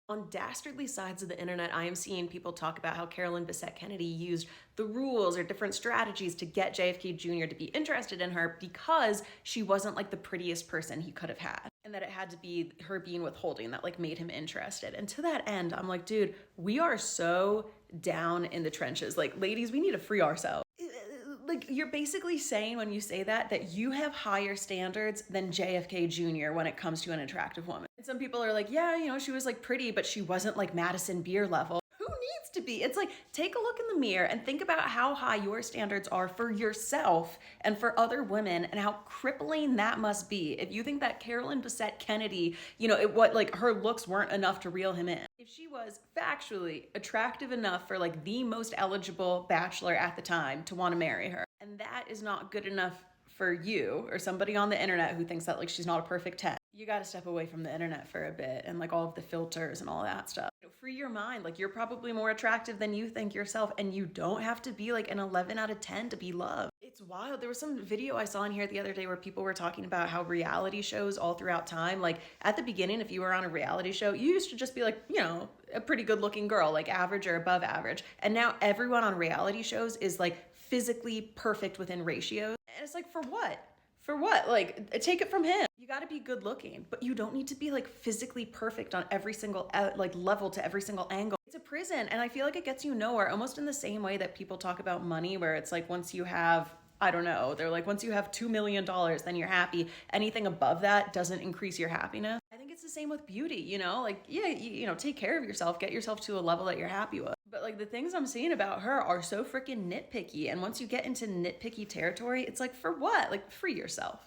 On dastardly sides of the internet, I am seeing people talk about how Carolyn Bessette Kennedy used the rules or different strategies to get JFK Jr. to be interested in her because she wasn't like the prettiest person he could have had. And that it had to be her being withholding that like made him interested. And to that end, I'm like, dude, we are so down in the trenches. Like, ladies, we need to free ourselves. Like, you're basically saying when you say that you have higher standards than JFK Jr. when it comes to an attractive woman. And some people are like, yeah, she was like pretty, but she wasn't like Madison Beer level. Who needs to be? It's like, take a look in the mirror and think about how high your standards are for yourself and for other women and how crippling that must be. If you think that Carolyn Bessette Kennedy, what like her looks weren't enough to reel him in. If she was factually attractive enough for like the most eligible bachelor at the time to want to marry her, and that is not good enough for you or somebody on the internet who thinks that like she's not a perfect 10, you got to step away from the internet for a bit and like all of the filters and all that stuff. Free your mind. Like, you're probably more attractive than you think yourself, and you don't have to be like an 11 out of 10 to be loved. It's wild. There was some video I saw in here the other day where people were talking about how reality shows all throughout time, like at the beginning, if you were on a reality show, you used to just be like, a pretty good looking girl, like average or above average. And now everyone on reality shows is like physically perfect within ratios. And it's like, for what? For what? Like, take it from him. You got to be good looking, but you don't need to be like physically perfect on every single like level to every single angle. It's a prison, and I feel like it gets you nowhere, almost in the same way that people talk about money, where it's like once you have, I don't know, they're like, once you have $2 million, then you're happy. Anything above that doesn't increase your happiness. I think it's the same with beauty, like, yeah, take care of yourself, get yourself to a level that you're happy with. But like the things I'm seeing about her are so freaking nitpicky. And once you get into nitpicky territory, it's like, for what? Like, free yourself.